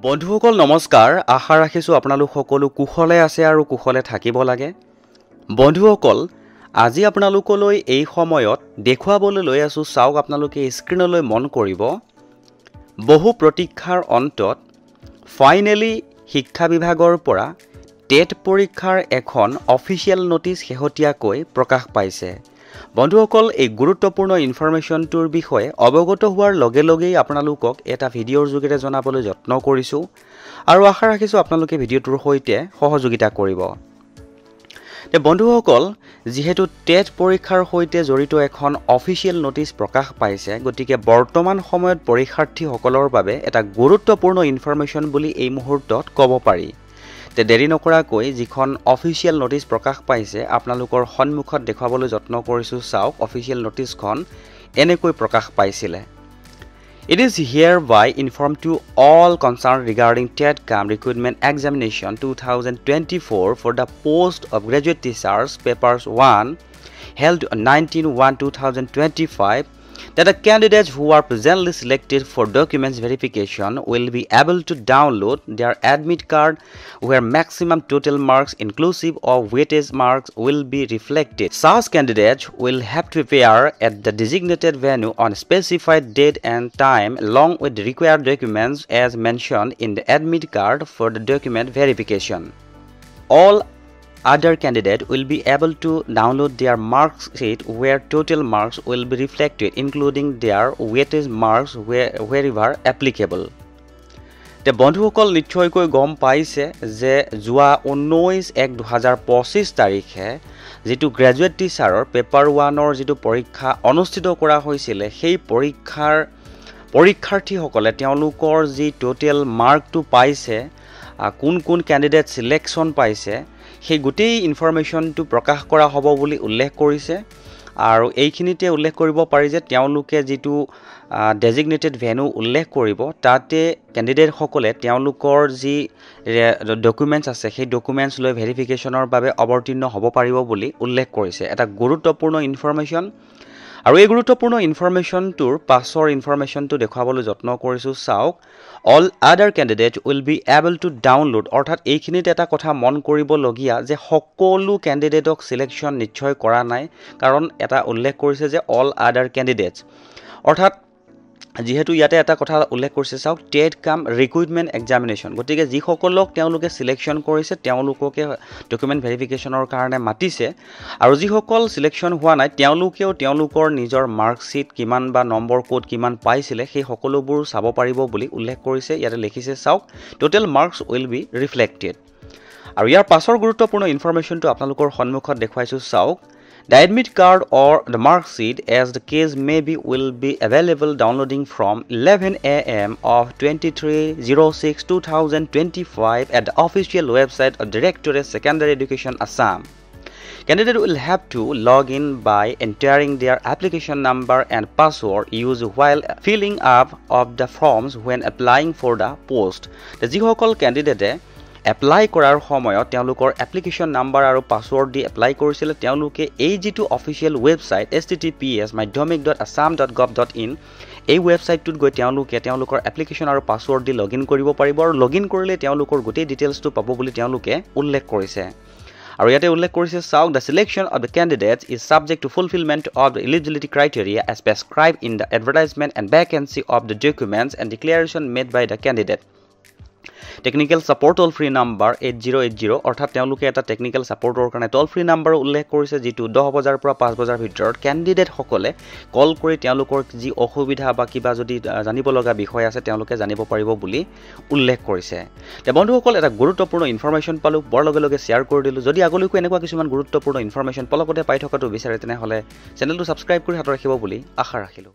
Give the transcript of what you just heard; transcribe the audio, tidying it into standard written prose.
বন্ধুসকল নমস্কাৰ আশা ৰাখিছো আপোনালোক সকলো কুশলে আছে আৰু কুশলে থাকিব লাগে বন্ধুসকল আজি আপোনালোকলৈ এই সময়ত দেখুৱাবলৈ লৈ আছো চাওক আপোনালোকে স্ক্ৰিনলৈ মন কৰিব বহু প্ৰতীক্ষাৰ অন্তত ফাইনালি শিক্ষা বিভাগৰ পৰা টেট পৰীক্ষাৰ এখন অফিচিয়েল নোটিছ শেহতীয়াকৈ প্ৰকাশ পাইছে বন্ধুসকল এই গুৰুত্বপূৰ্ণ ইনফৰমেশ্যনটোৰ বিষয়ে অৱগত হোৱাৰ লগে লগেই আপোনালোকক এটা ভিডিঅ'ৰ যোগেৰে জনাবলৈ যত্ন কৰিছো আৰু আশা ৰাখিছো আপোনালোকে ভিডিঅ'টোৰ সৈতে সহযোগিতা কৰিব বন্ধুসকল যেহেতু টেট পৰীক্ষাৰ সৈতে জড়িত এখন অফিচিয়েল নোটিছ প্ৰকাশ পাইছে গতিকে বৰ্তমান সময়ত পৰীক্ষাৰ্থীসকলৰ বাবে এটা গুৰুত্বপূৰ্ণ ইনফৰমেশ্যন বুলি এই মুহূৰ্তত ক'ব পাৰি তে দেৰি নকৰাকৈ যিখন অফিচিয়েল নোটিছ প্ৰকাশ পাইছে আপোনালোকৰ সন্মুখত দেখুৱাবলৈ যত্ন কৰিছো চাওক অফিচিয়েল নোটিছখন এনেকৈ প্ৰকাশ পাইছিলে It is hereby informed to all concerned regarding TET-CAM recruitment examination 2024 for the post of graduate teachers papers 1 held on 19/1/2025 that the candidates who are presently selected for documents verification will be able to download their admit card where maximum total marks inclusive of weightage marks will be reflected. Such candidates will have to appear at the designated venue on a specified date and time along with the required documents as mentioned in the admit card for the document verification. All other candidate will be able to download their mark sheet where total marks will be reflected including their weightage marks wherever applicable. The বন্ধুসকল নিশ্চয়কৈ গম পাইছে যে যোৱা 19/1/2025 তাৰিখে যেটো graduate টিচাৰৰ paper 1ৰ যেটো পৰীক্ষা অনুষ্ঠিত কৰা হৈছিল সেই পৰীক্ষাৰ্থীসকলে তেওঁলোকৰ যি টোটেল মাৰ্কটো পাইছে কোন ক্যান্ডিডেট সিলেকশন পাইছে সেই গোটেই ইনফৰমেশ্যনটো প্ৰকাশ কৰা হ'ব বুলি উল্লেখ কৰিছে আৰু এইখিনিতে উল্লেখ কৰিব পাৰি যে তেওঁলোকে যেটো ডেজিগনেটেড ভেনু উল্লেখ কৰিব তাতে ক্যান্ডিডেট সকলে তেওঁলোকৰ যি ডকুমেন্টছ আছে সেই ডকুমেন্টছ লৈ ভেৰিফিকেশনৰ বাবে অৱতীৰ্ণ হ'ব পাৰিব বুলি উল্লেখ কৰিছে এটা গুৰুত্বপূৰ্ণ ইনফৰমেশ্যন আৰু এই গুৰুত্বপূৰ্ণ ইনফৰমেশ্যনটোৰ পাছৰ ইনফৰমেশ্যনটো দেখুৱাবলৈ যত্ন কৰিছো চাওক all other candidates will be able to download অৰ্থাৎ এইখিনিতে এটা কথা মন কৰিব লগিয়া যে সকলো ক্যান্ডিডেটক সিলেকশন নিশ্চয় কৰা নাই কাৰণ এটা উল্লেখ কৰিছে যে all other candidates অৰ্থাৎ যেহেতু ইয়াতে এটা কথা উল্লেখ কৰিছে চাওক TET-CAM ৰিক্ৰুটমেন্ট এক্সামিনেশন গতিকে যি সকলক তেওঁলোকে সিলেকশন কৰিছে তেওঁলোককে ডকুমেন্ট ভেৰিফিকেশনৰ কাৰণে মাতিছে আৰু যি সকল সিলেকশন হোৱা নাই তেওঁলোকেও তেওঁলোকৰ নিজৰ মাৰ্ক শীট কিমান বা নম্বৰ কোড কিমান পাইছিলে সেই সকলোবোৰ চাব পাৰিব বুলি উল্লেখ কৰিছে ইয়াতে লিখিছে চাওক total marks will be reflected আৰু ইয়াৰ পাছৰ গুৰুত্বপূৰ্ণ ইনফৰমেশ্যনটো আপোনালোকৰ সন্মুখত দেখুৱাইছো চাওক The admit card or the mark sheet as the case may be will be available downloading from 11 a.m. of 23/06/2025 at the official website of Directorate Secondary Education Assam. Candidate will have to log in by entering their application number and password used while filling up of the forms when applying for the post. The যিসকল candidate apply কৰাৰ সময়ত তেওঁলোকৰ application number আৰু password দি apply কৰিছিল তেওঁলোকে এই যেটো official website https://assam.gov.in এই ওয়েবসাইটটোত গৈ তেওঁলোকৰ এপ্লিকেশন আৰু পাছৱৰ্ড দি লগইন কৰিব পাৰিব আৰু লগইন কৰিলে তেওঁলোকৰ গোটেই ডিটেইলছটো পাব বুলি তেওঁলোকে উল্লেখ কৰিছে আৰু ইয়াতে উল্লেখ কৰিছে চাওক the selection of the candidates is subject to fulfillment of the eligibility criteria as prescribed in the advertisement and vacancy of the documents and declaration made by the candidate technical support toll free number 8080 অর্থাৎ তেওঁলোকে এটা technical সাপোৰ্টৰ কাৰণে টোল free number উল্লেখ কৰিছে যেটো 10 বজাৰ পৰা 5 বজাৰ ভিতৰত ক্যান্ডিডেট সকলে কল কৰি তেওঁলোকৰ যি অসুবিধা বা কিবা যদি জানিব লগা বিষয় আছে তেওঁলোকে জানিব পাৰিব বুলি উল্লেখ কৰিছে তে বন্ধুসকল এটা গুৰুত্বপূৰ্ণ ইনফৰমেশ্যন পালো বৰ লগে লগে শেয়াৰ কৰি দিলো যদি আগলৈকো এনেকুৱা কিছুমান গুৰুত্বপূৰ্ণ ইনফৰমেশ্যন পলকতে পাই থকাটো বিচাৰে তেনে হলে চেনেলটো সাবস্ক্ৰাইব কৰি হাত ৰাখিব বুলি আশা ৰাখিলো